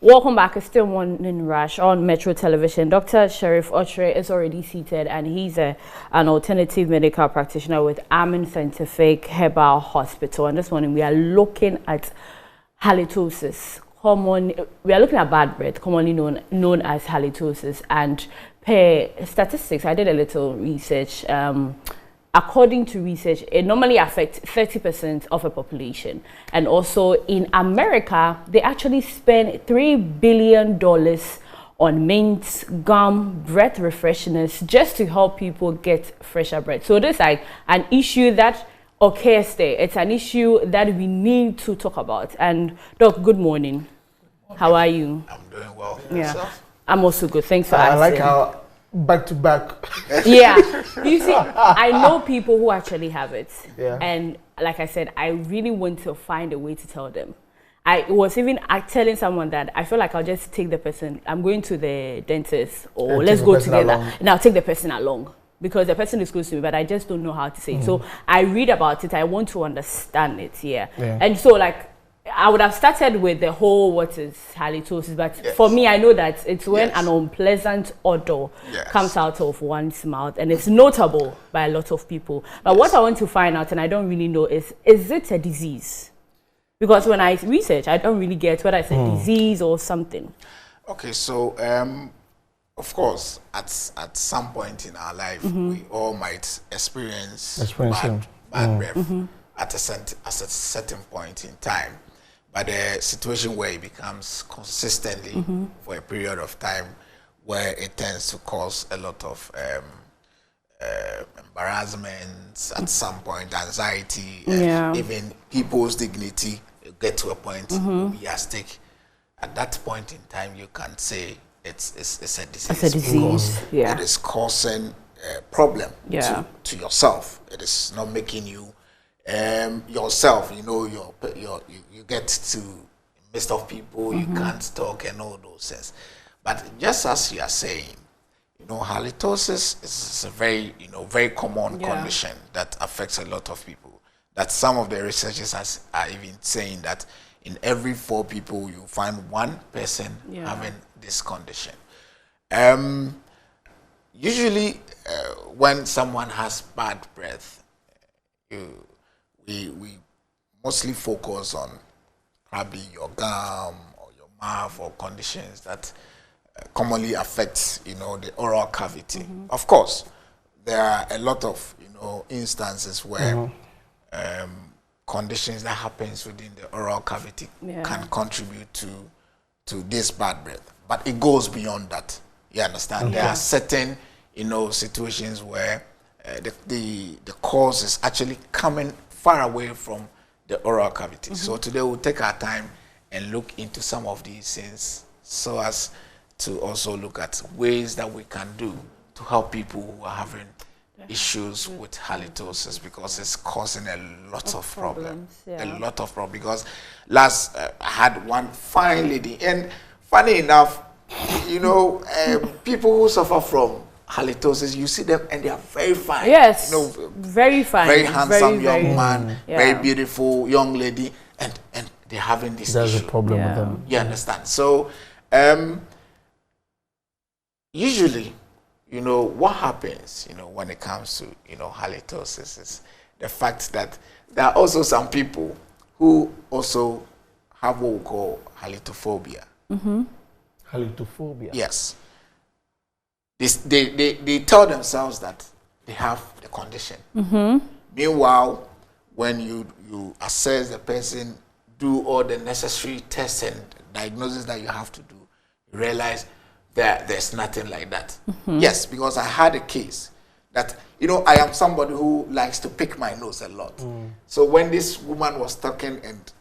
Welcome back. It's still Morning Rush on Metro Television. Dr. SHERIF Okyeere is already seated, and he's an alternative medical practitioner with Amin Scientific Herbal Hospital. And this morning we are looking at halitosis. We are looking at bad breath, commonly known as halitosis. And per statistics, I did a little research. According to research, it normally affects 30% of a population. And also in America, they actually spend $3 billion on mints, gum, breath refresheners, just to help people get fresher breath. So this is like an issue that occurs there. It's an issue that we need to talk about. And Doc, good morning. How are you? I'm doing well. Yeah, Yourself? I'm also good. Thanks for asking. I like how back to back. Yeah, you see, I know people who actually have it. Yeah. And like I said, I really want to find a way to tell them. I was even telling someone that I feel like I'll just take the person. I'm going to the dentist, or let's go together, and I'll take the person along because the person is close to me, but I just don't know how to say it. So I read about it. I want to understand it. Yeah. And so like, I would have started with the whole what is halitosis, but for me, I know that it's when an unpleasant odor comes out of one's mouth, and it's notable by a lot of people. But what I want to find out, and I don't really know, is it a disease? Because when I research, I don't really get whether it's a disease or something. Okay, so of course, at some point in our life, we all might experience bad breath at a certain point in time. But the situation where it becomes consistently for a period of time, where it tends to cause a lot of embarrassment, at some point anxiety, and even people's dignity get to a point where we are stake. At that point in time, you can say it's a disease. It's a disease. It is causing a problem to yourself. It is not making you yourself, you know, you get to midst of people, you can't talk and all those things. But just as you are saying, you know, halitosis is a very common condition that affects a lot of people. That some of the researchers are even saying that in every 4 people you find one person having this condition. Usually, when someone has bad breath, we mostly focus on probably your gum or your mouth or conditions that commonly affect, you know, the oral cavity. Of course, there are a lot of, you know, instances where conditions that happens within the oral cavity can contribute to this bad breath. But it goes beyond that. You understand? There are certain, you know, situations where the cause is actually coming far away from the oral cavity. So today we'll take our time and look into some of these things so as to also look at ways that we can do to help people who are having issues with halitosis, because it's causing a lot of problems. A lot of problems. Because last I had one fine lady, and funny enough, you know, people who suffer from halitosis, you see them and they are very fine. Yes, you know, very fine, very handsome young man, very beautiful young lady, and they're having this issue. There's a problem with them. You understand? So, usually, you know, what happens, you know, when it comes to, you know, halitosis is the fact that there are also some people who also have what we call halitophobia. Halitophobia? Yes. They tell themselves that they have the condition. Meanwhile, when you assess the person, do all the necessary tests and diagnosis that you have to do, you realize that there's nothing like that. Yes, because I had a case that, you know, I am somebody who likes to pick my nose a lot. So when this woman was talking, and,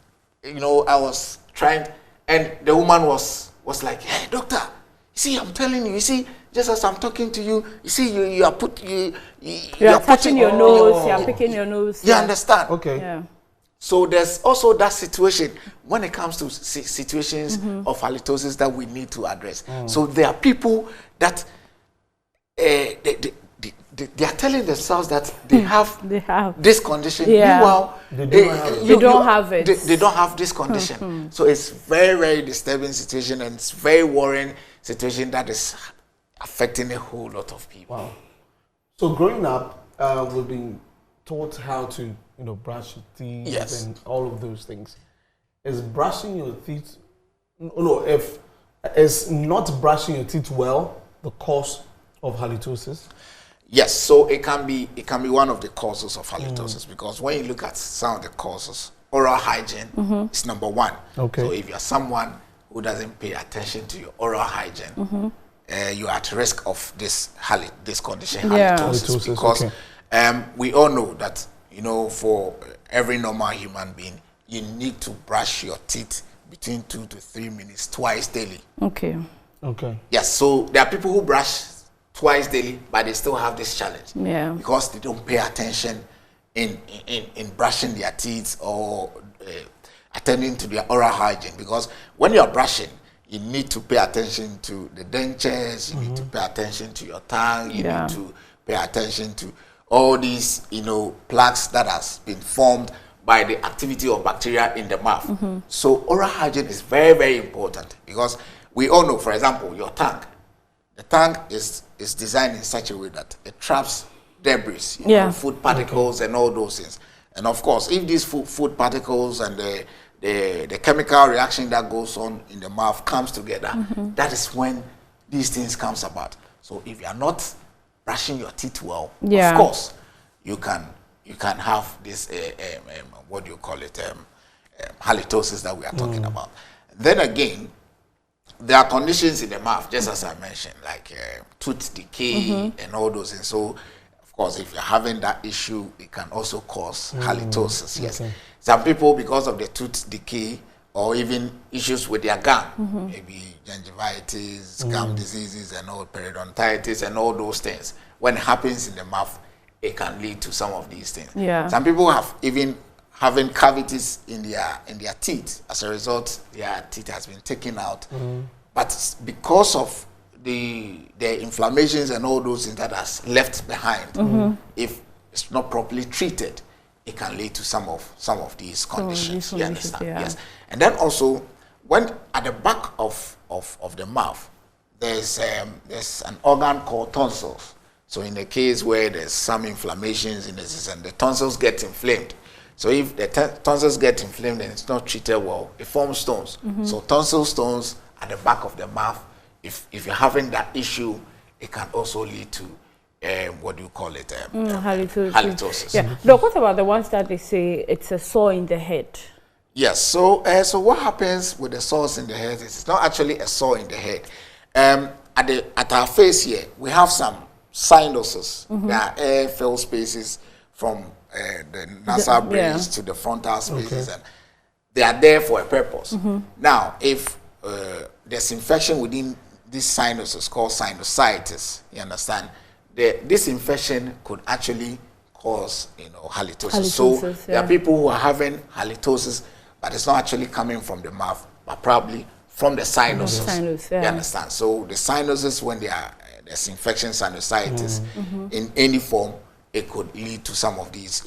you know, I was trying, and the woman was like, "Hey, doctor, you see, I'm telling you, you see, just as I'm talking to you, you see, you are touching your nose, you are picking your nose. You understand? Okay. Yeah. So there's also that situation when it comes to situations of halitosis that we need to address. So there are people that they are telling themselves that they have this condition. Yeah. Meanwhile, they don't have it. They don't have this condition. So it's very, very disturbing situation, and it's very worrying situation that is affecting a whole lot of people. Wow. So growing up, we've been taught how to, brush your teeth and all of those things. Is brushing your teeth, if is not brushing your teeth well the cause of halitosis? Yes, so it can be one of the causes of halitosis, because when you look at some of the causes, oral hygiene is number one. Okay. So if you're someone who doesn't pay attention to your oral hygiene, you're at risk of this condition, halitosis, because we all know that, for every normal human being, you need to brush your teeth between 2 to 3 minutes twice daily. Okay. Yes, so there are people who brush twice daily, but they still have this challenge. Yeah. Because they don't pay attention in brushing their teeth or attending to their oral hygiene. Because when you're brushing, you need to pay attention to the dentures, you need to pay attention to your tongue, you need to pay attention to all these, plaques that has been formed by the activity of bacteria in the mouth. So oral hygiene is very, very important, because we all know, for example, your tongue. The tongue is designed in such a way that it traps debris, food particles and all those things. And of course, if these food particles and the chemical reaction that goes on in the mouth comes together, that is when these things comes about. So if you are not brushing your teeth well, of course, you can have this what do you call it, halitosis that we are talking about. Then again, there are conditions in the mouth, just as I mentioned, like tooth decay and all those things. So, of course, if you're having that issue, it can also cause halitosis. Yes, some people, because of the tooth decay or even issues with their gum, maybe gingivitis, gum diseases, and all periodontitis and all those things. When it happens in the mouth, it can lead to some of these things. Yeah. Some people have even having cavities in their teeth. As a result, their teeth has been taken out. But because of the inflammations and all those things that has left behind, if it's not properly treated, it can lead to some of these conditions. You understand? Yes. And then also, when at the back of the mouth, there's an organ called tonsils. So in the case where there's some inflammations in the system, the tonsils get inflamed. So if the tonsils get inflamed and it's not treated well, it forms stones. So tonsil stones at the back of the mouth, if you're having that issue, it can also lead to what do you call it? Halitosis. Yeah. Doc, what about the ones that they say it's a sore in the head? Yes. So what happens with the sores in the head is it's not actually a sore in the head. At our face here, we have some sinuses. There are air-filled spaces from the nasal bridge to the frontal spaces, and they are there for a purpose. Now, if there's infection within these sinuses called sinusitis, you understand, this infection could actually cause halitosis. So there are people who are having halitosis, but it's not actually coming from the mouth, but probably from the sinuses. You understand? So the sinuses, when there's infection, sinusitis in any form, it could lead to some of these,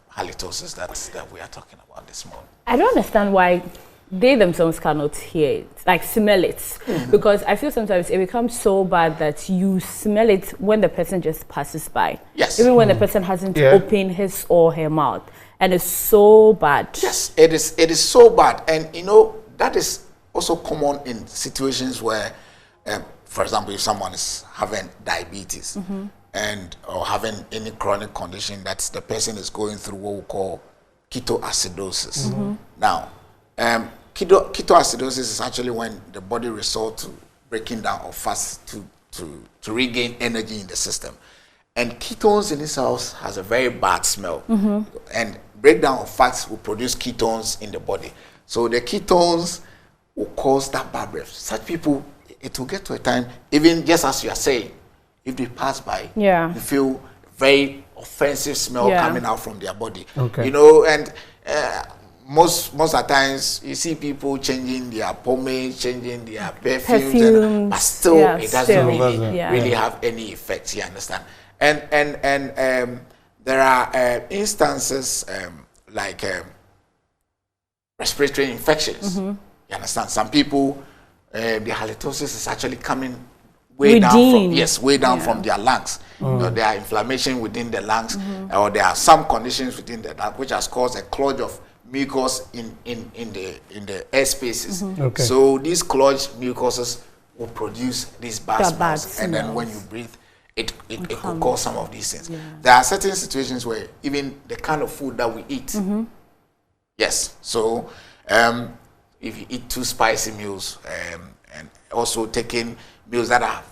halitosis that we are talking about this morning. I don't understand why they themselves cannot hear it, like smell it, because I feel sometimes it becomes so bad that you smell it when the person just passes by. Yes. Even when the person hasn't opened his or her mouth, and it's so bad. Yes, it is so bad, and that is also common in situations where, for example, if someone is having diabetes or having any chronic condition that the person is going through what we call ketoacidosis. Now, ketoacidosis is actually when the body resorts to breaking down of fats to regain energy in the system. And ketones in itself has a very bad smell. And breakdown of fats will produce ketones in the body. So the ketones will cause that bad breath. Such people, it will get to a time, even just as you are saying, if they pass by, you feel very offensive smell coming out from their body. And most of the times you see people changing their pomade, changing their perfumes. But still it doesn't really have any effect, you understand. And there are instances like respiratory infections. You understand? Some people, the halitosis is actually coming way down from their lungs. You know, there are inflammation within the lungs, or there are some conditions within the lung which has caused a clog of mucus in the air spaces. So these clogged mucuses will produce these bad smells, and then when you breathe, it could cause some of these things. There are certain situations where even the kind of food that we eat, so if you eat too spicy meals, and also taking meals that are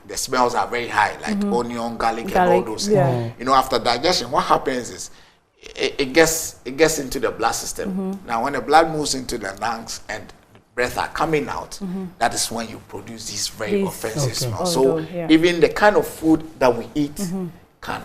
the smells are very high, like onion, garlic, and all those things. You know, after digestion, what happens is it gets into the blood system. Now, when the blood moves into the lungs and the breath are coming out, that is when you produce these very offensive smells. So even the kind of food that we eat can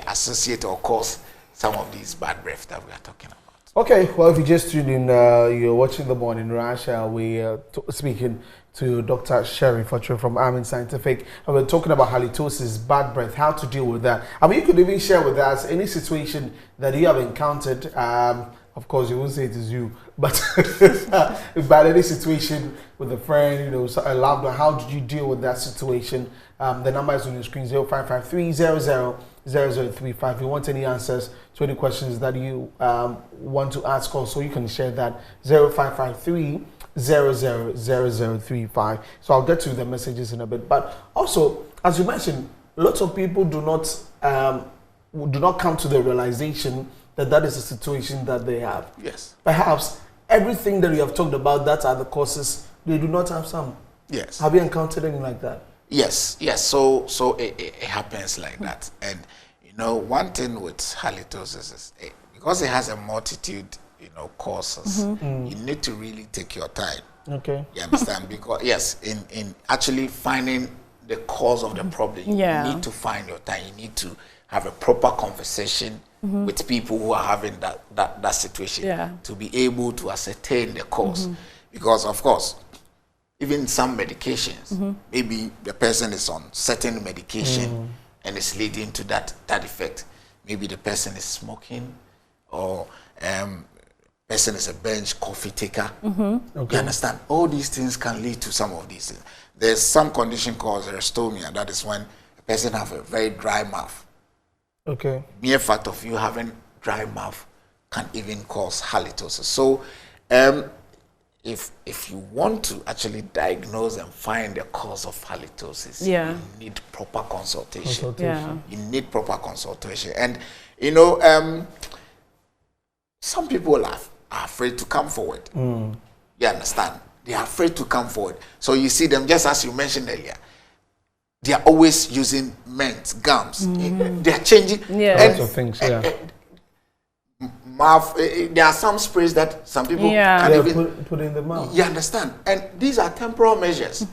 associate or cause some of these bad breath that we are talking about. Okay, well, if you just tuned in, you're watching The Morning Rush. We're speaking to Dr. SHERIF Okyeere from Amin Scientific, and we're talking about halitosis, bad breath, how to deal with that. I mean, you could even share with us any situation that you have encountered. Of course, you won't say it is you, but about any situation with a friend, you know, a loved one, how did you deal with that situation? The number is on your screen, 0553-00-0035. If you want any answers to any questions that you want to ask also, you can share that, 0553-00-0035. So I'll get to the messages in a bit. But also, as you mentioned, lots of people do not come to the realization that is the situation that they have. Yes. Perhaps everything that you have talked about, that are the causes, they do not have some. Yes. Have you encountered anything like that? Yes. So it happens like that. And you know, one thing with halitosis is because it has a multitude, you know, causes. You need to really take your time. Okay. You understand? Because in actually finding the cause of the problem, you need to find your time. You need to have a proper conversation with people who are having that situation to be able to ascertain the cause. Because of course, even some medications, maybe the person is on certain medication and it's leading to that effect. Maybe the person is smoking, or person is a bench coffee taker. You understand? All these things can lead to some of these things. There's some condition called xerostomia. That is when a person has a very dry mouth. Okay. Mere fact of you having dry mouth can even cause halitosis. So, if you want to actually diagnose and find the cause of halitosis, you need proper consultation. You need proper consultation. And you know, some people are afraid to come forward. You understand? They are afraid to come forward. So you see them, just as you mentioned earlier, they are always using mints, gums. They are changing. Lots of things. Mouth. There are some sprays that some people can even put in the mouth. You understand? And these are temporal measures.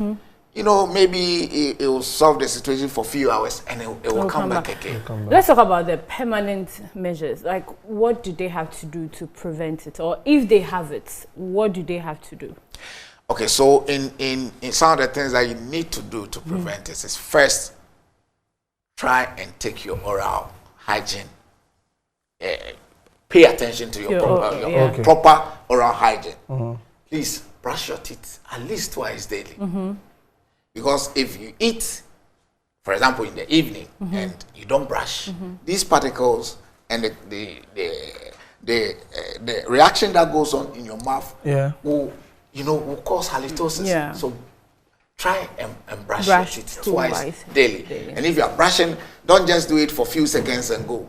You know, maybe it will solve the situation for a few hours and it will come back again. Let's talk about the permanent measures. Like, what do they have to do to prevent it? Or if they have it, what do they have to do? Okay, so in some of the things that you need to do to prevent this is, first, try and take your oral hygiene. Pay attention to your proper oral hygiene. Please brush your teeth at least twice daily. Because if you eat, for example, in the evening and you don't brush, these particles and the reaction that goes on in your mouth will cause halitosis. So try and brush your teeth twice daily. And if you are brushing, don't just do it for a few seconds and go.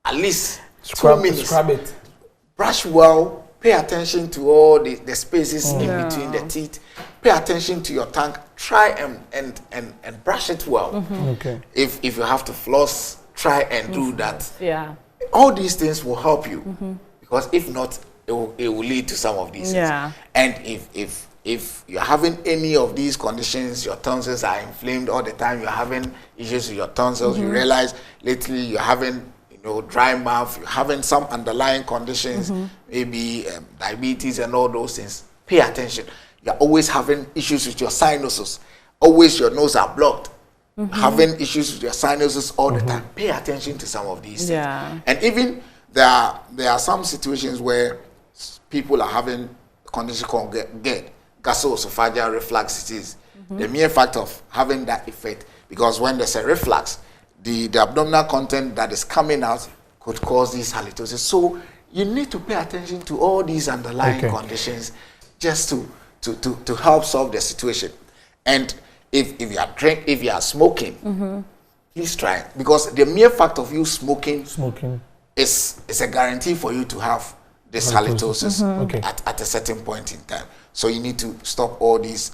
At least 2 minutes. Scrub it. Brush well. Pay attention to all the spaces in between the teeth. Pay attention to your tongue. Try and brush it well. Okay. If you have to floss, try and do that. All these things will help you, because if not, it will lead to some of these things. And if you're having any of these conditions, your tonsils are inflamed all the time, you're having issues with your tonsils, you realize lately you're having dry mouth, you're having some underlying conditions, maybe diabetes and all those things, pay attention. You're always having issues with your sinuses. Always your nose are blocked. having issues with your sinuses all the time, pay attention to some of these things. And even there are some situations where people are having a condition called gastroesophageal reflux. The mere fact of having that effect, because when there's a reflux, the abdominal content that is coming out could cause these halitosis. So you need to pay attention to all these underlying conditions just to help solve the situation. And if you are smoking, please try it, because the mere fact of you smoking is a guarantee for you to have this halitosis at a certain point in time. So you need to stop all these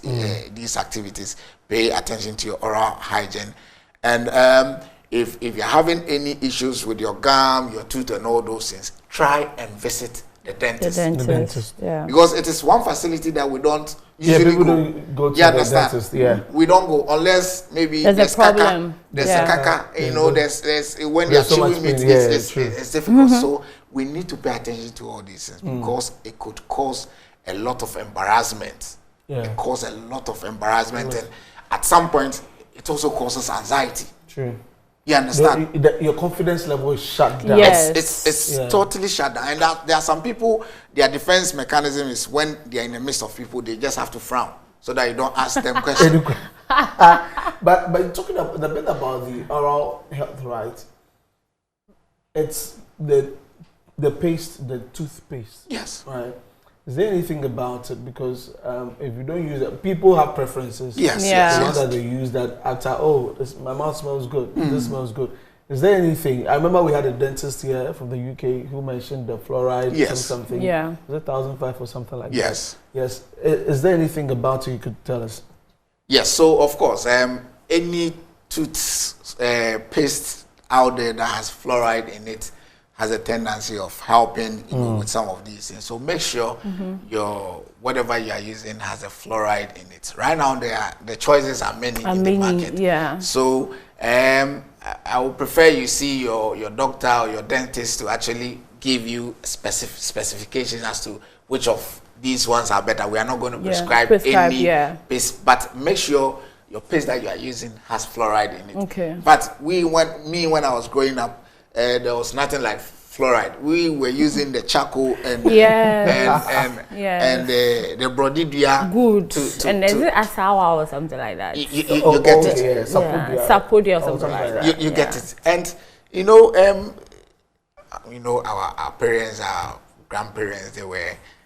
activities. Pay attention to your oral hygiene, and if you're having any issues with your gum, your tooth, and all those things, try and visit the dentist. The dentist. Yeah. Because it is one facility that we don't usually don't go to the dentist. We don't go unless maybe there's a problem. There's a caca. You know, there's when you're chewing meat, it's difficult. So we need to pay attention to all these things, because it could cause a lot of embarrassment. It causes a lot of embarrassment, and at some point, it also causes anxiety. True. You understand? Your confidence level is shut down. Yes. It's totally shut down. And there are some people, their defense mechanism is when they are in the midst of people, they just have to frown so that you don't ask them questions. But talking a bit about the oral health, right? It's the paste, the toothpaste. Yes. Right. Is there anything about it? Because if you don't use it, people have preferences. Yes. Yes. That they use that after, my mouth smells good. This smells good. Is there anything? I remember we had a dentist here from the UK who mentioned the fluoride something. Yeah. Was it 1,005 or something like that? Yes. Yes. Is there anything about it you could tell us? Yes. So of course, any tooth paste out there that has fluoride in it has a tendency of helping with some of these things. So make sure your whatever you are using has a fluoride in it. Right now, the choices are many in the market. Yeah. So I would prefer you see your doctor or your dentist to actually give you specifications as to which of these ones are better. We are not going to prescribe any paste, but make sure your paste that you are using has fluoride in it. Okay. But when I was growing up, there was nothing like fluoride. We were using the charcoal and the brodidia. Good. And is it asawa or something like that? You get it. Sapodia or something like that. You get it. And our parents, our grandparents,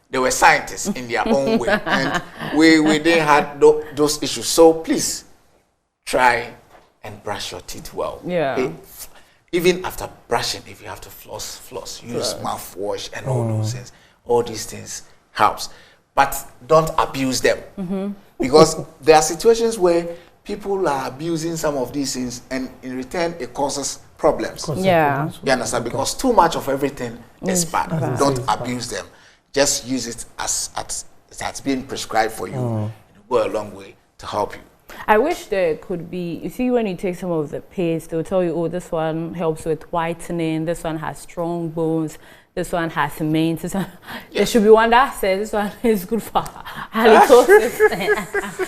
they were scientists in their own way, and we didn't have those issues. So please try and brush your teeth well. Even after brushing, if you have to floss, use mouthwash and all those things. All these things helps, but don't abuse them, because there are situations where people are abusing some of these things, and in return, it causes problems. You understand? Because too much of everything is bad. Don't abuse them. Just use it as it has been prescribed for you. It will go a long way to help you. I wish there could be, you see, when you take some of the paste, they'll tell you, this one helps with whitening, this one has strong bones, this one has mint. There should be one that says this one is good for halitosis.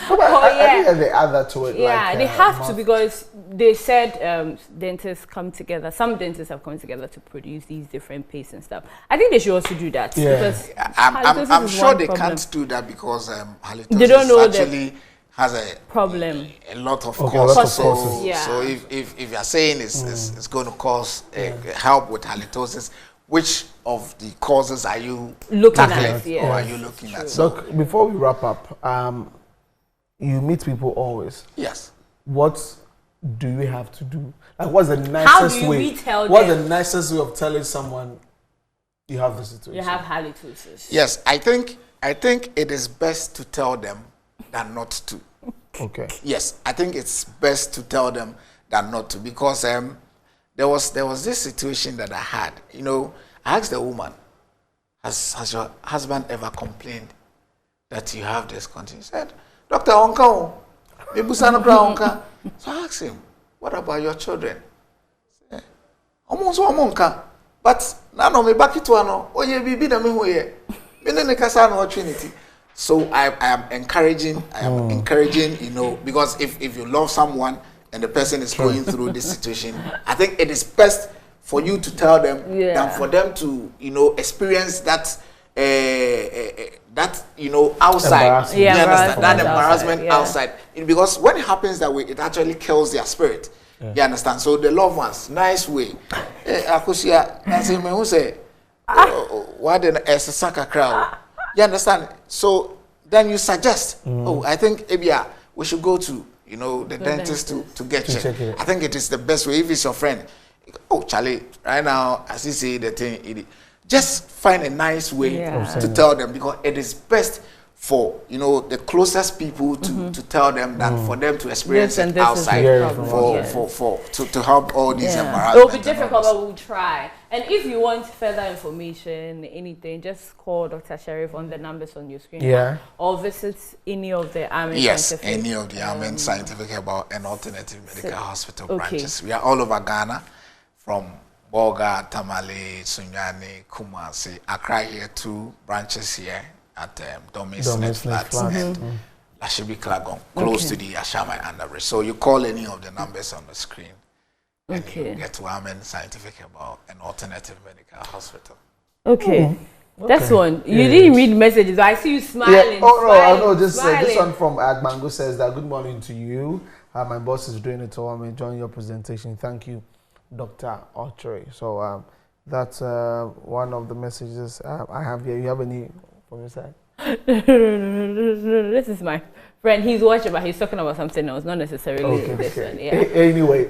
I think they add that to it. Yeah, they have to, because they said dentists come together. Some dentists have come together to produce these different pastes and stuff. I think they should also do that. Because I'm sure they can't do that, because halitosis they don't know actually has a problem, a lot of causes. So if you're saying it's going to cause help with halitosis, which of the causes are you looking at? Or are you looking at? So before we wrap up, you meet people always. Yes. What do you have to do? Like, what's the nicest way? What's the nicest way of telling someone you have the situation? You have halitosis. Yes, I think it is best to tell them than not to. Okay. Yes, I think it's best to tell them than not to, because there was this situation that I had. I asked the woman, has your husband ever complained that you have this condition? He said, Dr. Onka, Onka. So I asked him, what about your children? He said, but no, me back to ano. Oh yeah, bibi na me hoye. Me ne kasa no Trinity. So I am encouraging, because if you love someone and the person is going through this situation, I think it is best for you to tell them than for them to, you know, experience that that, you know, outside. You understand? That embarrassment outside. Because when it happens that way, it actually kills their spirit. You understand? So the loved ones, nice way. Akusia, that's him who say, why didn't a saka crowd? You understand? So then you suggest, oh, I think maybe we should go to, you know, the dentist to get checked. I think it is the best way. If it's your friend, oh, Charlie, right now, as you say the thing, just find a nice way to tell them, because it is best for, you know, the closest people to tell them than for them to experience it outside to help all these embarrassments. It will be difficult, but we'll try. And if you want further information, anything, just call Dr. Sherif on the numbers on your screen. Or visit any of the Amen Scientific. Any of the Amen Scientific Herbal and Alternative Medical Hospital branches. We are all over Ghana, from Boga, Tamale, Sunyani, Kumasi, Accra here, 2 branches here at Domis Flats and Lashibi Klagon, close to the Ashama Underbridge. So you call any of the numbers on the screen and you get to Amen Scientific Herbal and Alternative Medical Hospital. That's one. You didn't read messages. I see you smiling. I know. Just this one from Agmango says that, good morning to you. My boss is doing it all. I'm enjoying your presentation. Thank you, Dr. Okyeere. So that's one of the messages I have here. You have any from your side? This is my friend. He's watching, but he's talking about something else, not necessarily this one. Anyway.